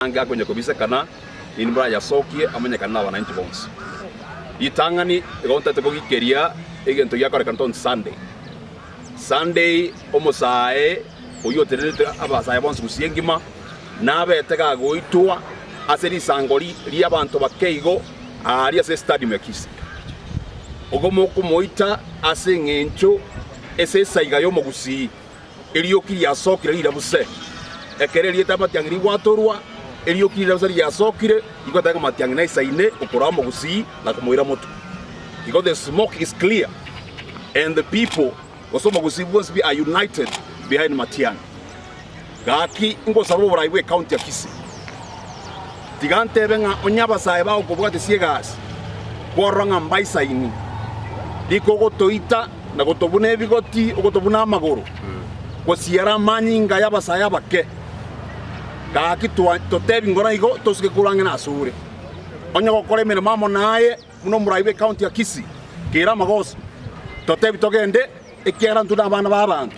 anga kwenye kabisa kana inbra ya sokie amenya kana wananchi bonse itangani gonta te bogikeria egento ya kare kanton Sunday omosae oyo terete abasaya bonse kusiengima nabe tega goitwa aseri sangoli ri abantu bakeigo ari ase stadium yakisi ogomo kumoita ase ngencho ese saiga yo mogusi eliokiri ya sokire ira buse ekereri etamatiangiri watorwa eliokiri ya ya sokire igotaka matiangina isaine ukora mogusi na kumoira moto because the smoke is clear and the people also mogusi must be united behind Matiang gaki ngo sabo buraiwe county ya Kisii tigante benga onyaba saiba okobwa tesiegas koranga mbaisa ini dikogo toita na gotobune bigoti ogotobuna amagoro kosiara manyinga yabasaya bake gaki totebi ngora igo tosike kurange na asure onya gokore mere mamo naye muno muraibe county ya Kisii kera magos totebi togende ekera ntuna abana babantu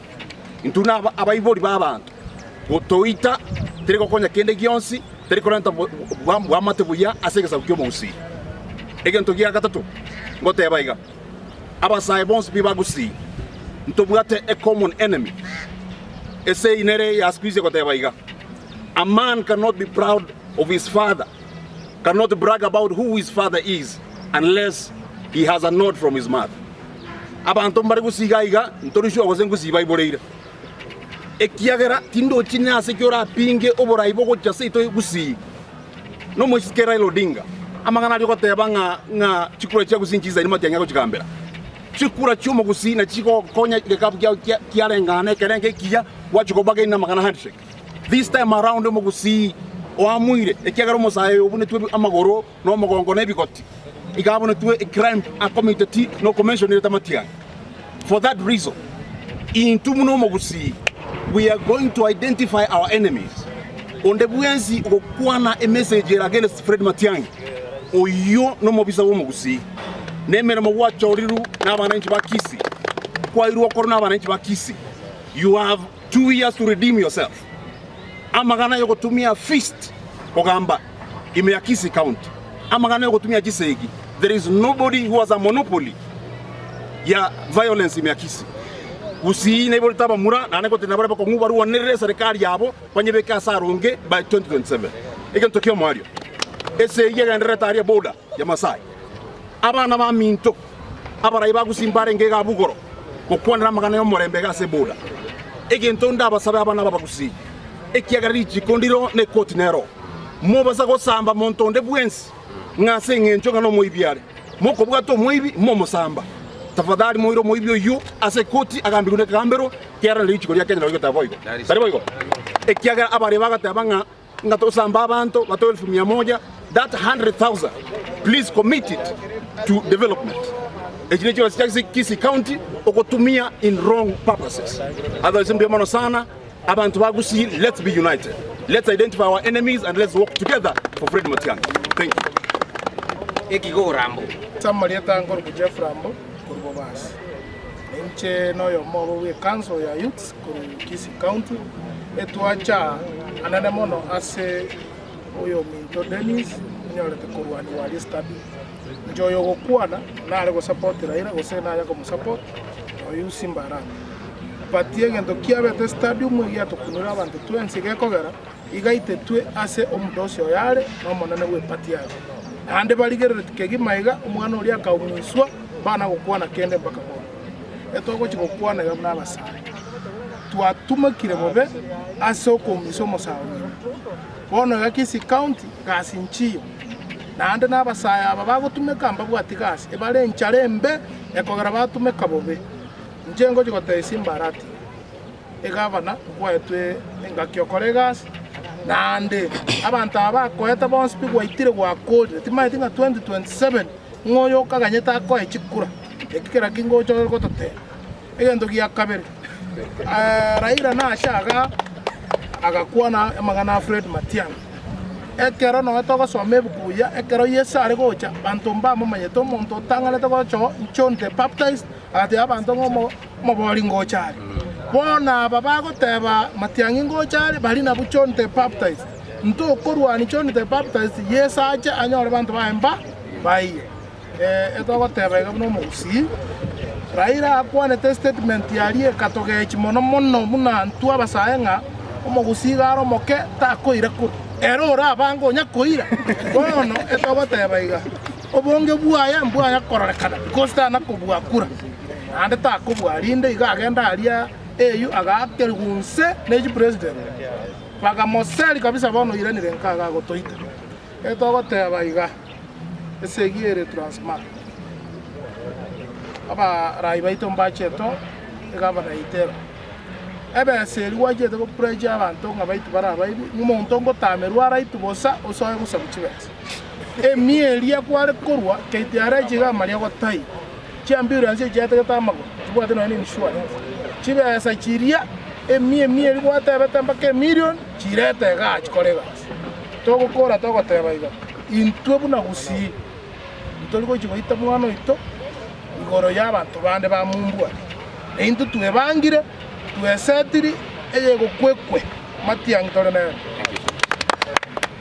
ntuna abayibori babantu gotoita tereko konya kende gionsi tereko ranta bwamate buya asegesa kyo musi egento giya gatatu ngote baiga abasai bons bibagusi ntobwate a common enemy ese inere ya squeeze gote baiga a man cannot be proud of his father, cannot brag about who his father is unless he has a nod from his mother. Abantu mbari gusigaiga ntorisho agozengu sibayiboreira ekiagera tindo chinya sekyora pinge oboraibo gochase ito gusi no mosikera ilodinga amangana liko tebanga nga chikura cha gusinchiza ni matyanga ko chikambera chikura chumo gusi na chiko konya gekabu kiarengane kerenge kiya wachiko bage na magana handshake this time around mo gusi o amuire ekiagera mo sae obune twe amagoro no mogongo ne bikoti igabone twe a crime a committee no convention ni tamatianga for that reason in tumuno mo gusi we are going to identify our enemies. On the buenzi okwana a message against Fred Matiang'i. Oyo no mobisa wo mugusi. Nemera mo wacho riru na bananchi ba Kisii. Kwa iru okorona bananchi ba Kisii. You have 2 years to redeem yourself. Amagana yo kutumia fist ogamba ime ya Kisii County. Amagana yo kutumia jisegi. There is nobody who has a monopoly ya violence ime ya Kisii. Usi neighbor taba mura na neko tenabara bako ngubaru wanere serikali yabo banyebeka sarunge by 2027 egento kyo Mario ese yega ndere taria boda ya Masai abana ba minto abara ibagu simbare ngega bugoro kokwana magana yo morembe ga se boda egento ndaba sabe abana babagusi ekiagarichi kondiro ne kotinero mo basa go samba montonde bwensi ngase ngencho ngano moibiare moko bwato moibi mo samba tafadhali moiro moibyo yu ase koti agambirune kambero kiara lichiko lya Kenya lyo tavoigo tari boigo ekiaga abare baga tabanga ngato samba abantu bato 1100 that 100,000 please commit it to development ejinecho cha Kisii County okotumia in wrong purposes otherwise mbe mano sana abantu bagusi let's be united, let's identify our enemies and let's work together for Fred Matiang'i. Thank you. Ekigo Rambo Samarieta ngor Jeff Rambo Bas. Enche no yo mo we council ya youth ku Kisii County etwacha anana mono ase oyo Minto Dennis nyore te kurwani wali study njoyo gokwana na ale go support Raila go sena ya go support oyo Simbara patie ngendo kiabe te stadium ya to kunura abantu twensi gekogera igaite twe ase omudosyo yale no monane we patia ande baligere kegi maiga umwana uri akawuniswa bana gukwana kende mpaka bona etoko chikokwana gamna abasai twatumakire bobe asoko misomo sawo bono ya Kisii County gasinchiyo nande nabasai aba bagotumeka mbabwati gasi ebale nchalembe ekogera batumeka bobe njengo chikote Simbarati egavana kwetwe engakiyokore gasi nande abantu abakoeta bonse bigwaitire gwakole timayitinga 2027 ngoyo kaganyeta ko echikura ekikera kingo cyo gotote egendo giya kabere Raila na shaga agakwana magana Fred Matiang'i ekero no etoko some bukuya ekero yesare gocha bantu mba mumanyeto monto tangale to gocho nchonte baptized ati abantu ngomo moboli ngochari bona baba goteba Matiang'i ngochari bali na buchonte baptized nto korwani choni the baptist yesacha anyore bantu baemba baiye etogoteba iga buna omogusi Raila akwanete statement yarie katogechi mono muna ntu abasae ng'a omogusi garo moke takoire kuru erora abango nyakoira bono etogoteba iga obonge bwaya kororekana because tana kobwa kura ande takobwa rinde iga agenda aria eyu agakergunse neji president bagamoseri kabisa bono irenire nkaga gotoite etogoteba iga esegiere transmart aba raibaito mbacheto egabana itera ebe seri wajete ko preje abantu ngabaitu barabaibi umuntu ngotamerwa raitu bosa osoye gusabuchibesa emielia kware korwa keitiara jiga maria gotai chambiranse jete tamago tubate no ni insurance chibesa chiria emie gwata betamba ke million chirete ga chikolega togo kora togo tebaiga intwe buna gusi ntoliko chigoita mwana ito igoro y'abantu bande ba mumbwa eintu tuebangire tuesetiri eye gokwekwe matiang torene